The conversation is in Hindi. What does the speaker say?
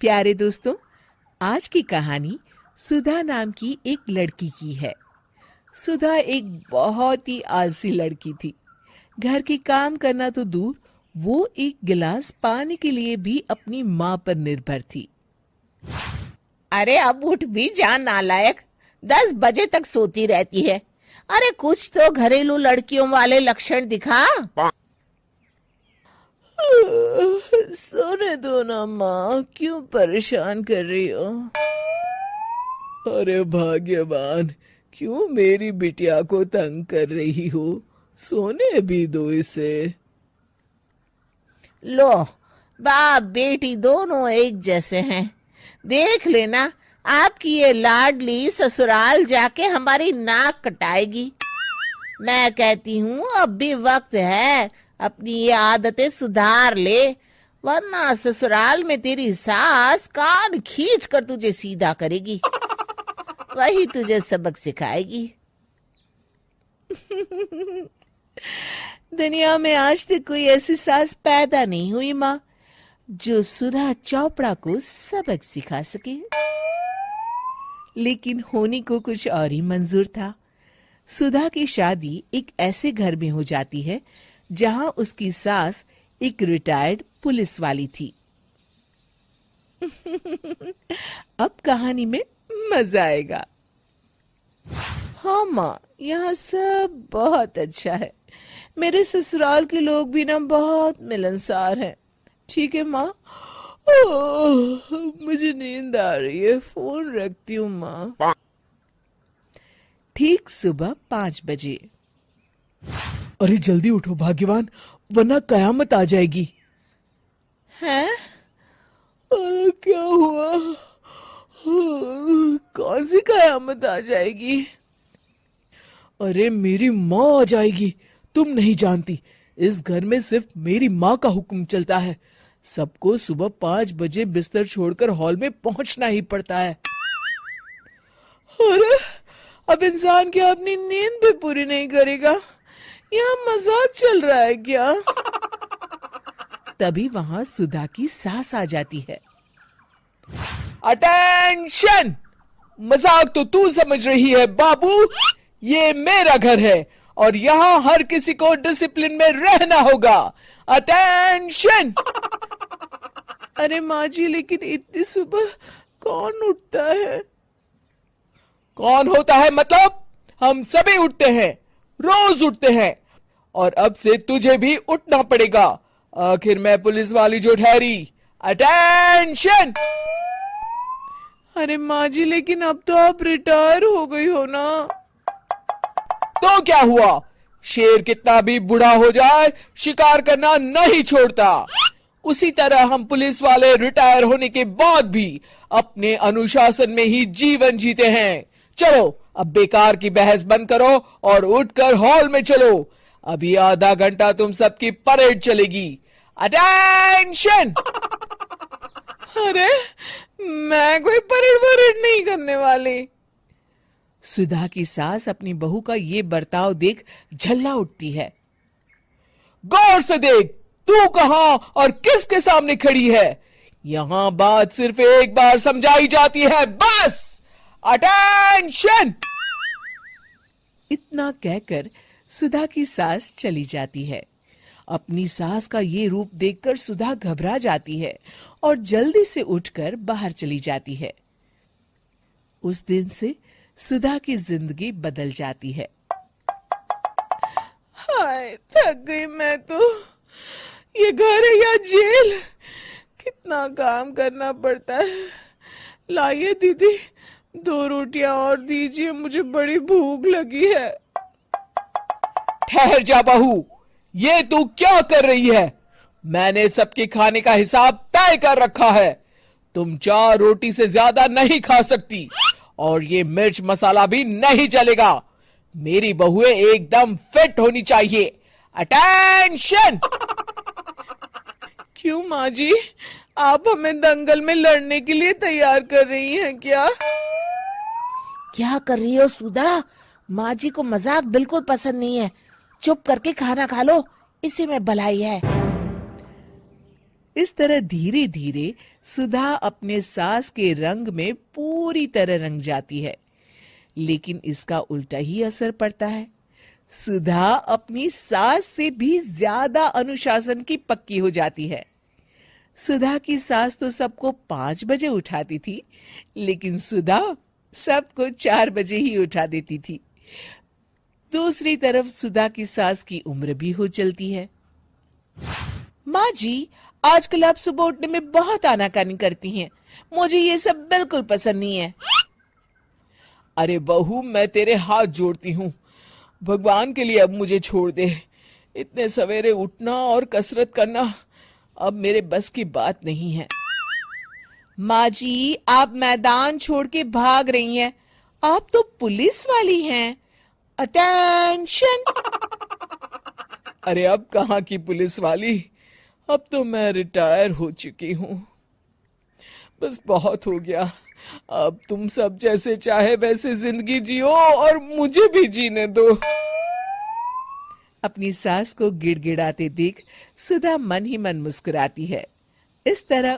प्यारे दोस्तों, आज की कहानी सुधा नाम की एक लड़की की है। सुधा एक बहुत ही आलसी लड़की थी। घर के काम करना तो दूर, वो एक गिलास पानी के लिए भी अपनी माँ पर निर्भर थी। अरे अब उठ भी जा नालायक, 10 बजे तक सोती रहती है। अरे कुछ तो घरेलू लड़कियों वाले लक्षण दिखा। सोने दो ना माँ, क्यों परेशान कर रही हो? अरे भाग्यवान, क्यों मेरी बिटिया को तंग कर रही हो? सोने भी दो इसे। लो, बाप बेटी दोनों एक जैसे हैं। देख लेना, आपकी ये लाडली ससुराल जाके हमारी नाक कटाएगी। मैं कहती हूँ अब भी वक्त है, अपनी ये आदतें सुधार ले, वरना ससुराल में तेरी सास कान खींच कर तुझे सीधा करेगी। वही तुझे सबक सिखाएगी। दुनिया में आज तक कोई ऐसी सास पैदा नहीं हुई माँ, जो सुधा चोपड़ा को सबक सिखा सके। लेकिन होनी को कुछ और ही मंजूर था। सुधा की शादी एक ऐसे घर में हो जाती है जहां उसकी सास एक रिटायर्ड पुलिस वाली थी। अब कहानी में मजा आएगा। हाँ माँ, यहाँ सब बहुत अच्छा है। मेरे ससुराल के लोग भी ना बहुत मिलनसार हैं। ठीक है माँ। मुझे नींद आ रही है, फोन रखती हूँ माँ। ठीक सुबह 5 बजे। अरे जल्दी उठो भाग्यवान, वरना कयामत आ जाएगी। हैं? अरे क्या हुआ? कौन सी कयामत आ जाएगी? अरे मेरी माँ आ जाएगी। तुम नहीं जानती, इस घर में सिर्फ मेरी माँ का हुक्म चलता है। सबको सुबह 5 बजे बिस्तर छोड़कर हॉल में पहुंचना ही पड़ता है। अरे अब इंसान क्या अपनी नींद भी पूरी नहीं करेगा? यहाँ मजाक चल रहा है क्या? तभी वहां सुधा की सास आ जाती है। अटेंशन! मजाक तो तू समझ रही है बाबू। ये मेरा घर है और यहाँ हर किसी को डिसिप्लिन में रहना होगा। अटेंशन! अरे माँ जी, लेकिन इतनी सुबह कौन उठता है? कौन होता है मतलब? हम सभी उठते हैं, रोज उठते हैं, और अब से तुझे भी उठना पड़ेगा। आखिर मैं पुलिस वाली जो ठहरी। अटेंशन! अरे माँ जी, लेकिन अब तो आप रिटायर हो गई हो ना। तो क्या हुआ? शेर कितना भी बूढ़ा हो जाए, शिकार करना नहीं छोड़ता। उसी तरह हम पुलिस वाले रिटायर होने के बाद भी अपने अनुशासन में ही जीवन जीते हैं। चलो अब बेकार की बहस बंद करो और उठकर हॉल में चलो। अभी आधा घंटा तुम सबकी परेड चलेगी। अटेंशन! अरे मैं कोई परेड नहीं करने वाली। सुधा की सास अपनी बहू का ये बर्ताव देख झल्ला उठती है। गौर से देख, तू कहां और किसके सामने खड़ी है? यहां बात सिर्फ एक बार समझाई जाती है, बस। अटेंशन! इतना कहकर सुधा की सास चली जाती है। अपनी सास का ये रूप देखकर सुधा घबरा जाती है और जल्दी से उठकर बाहर चली जाती है। उस दिन से सुधा की जिंदगी बदल जाती है। हाय, थक गई मैं तो। ये घर है या जेल? कितना काम करना पड़ता है। लाइए दीदी, 2 रोटियां और दीजिए, मुझे बड़ी भूख लगी है। ठहर जा बहू, ये तू क्या कर रही है? मैंने सबके खाने का हिसाब तय कर रखा है। तुम 4 रोटी से ज्यादा नहीं खा सकती और ये मिर्च मसाला भी नहीं चलेगा। मेरी बहुएं एकदम फिट होनी चाहिए। अटेंशन! क्यों माँ जी, आप हमें दंगल में लड़ने के लिए तैयार कर रही हैं क्या? क्या कर रही हो सुधा? माँ जी को मजाक बिल्कुल पसंद नहीं है। चुप करके खाना खा लो, इसी में भलाई है। इस तरह धीरे धीरे सुधा अपने सास के रंग में पूरी तरह रंग जाती है, लेकिन इसका उल्टा ही असर पड़ता है। सुधा अपनी सास से भी ज्यादा अनुशासन की पक्की हो जाती है। सुधा की सास तो सबको 5 बजे उठाती थी, लेकिन सुधा सबको 4 बजे ही उठा देती थी। दूसरी तरफ सुधा की सास की उम्र भी हो चलती है। माँ जी, आजकल आप सुबह उठने में बहुत आनाकानी करती हैं। मुझे ये सब बिल्कुल पसंद नहीं है। अरे बहू, मैं तेरे हाथ जोड़ती हूँ, भगवान के लिए अब मुझे छोड़ दे। इतने सवेरे उठना और कसरत करना अब मेरे बस की बात नहीं है। माँ जी, आप मैदान छोड़ के भाग रही हैं। आप तो पुलिस वाली हैं। अटेंशन! अरे अब कहाँ की पुलिस वाली, अब तो मैं रिटायर हो चुकी हूँ। बस बहुत हो गया। अब तुम सब जैसे चाहे वैसे जिंदगी जियो और मुझे भी जीने दो। अपनी सास को गिड़गिड़ाते देख सुधा मन ही मन मुस्कुराती है। इस तरह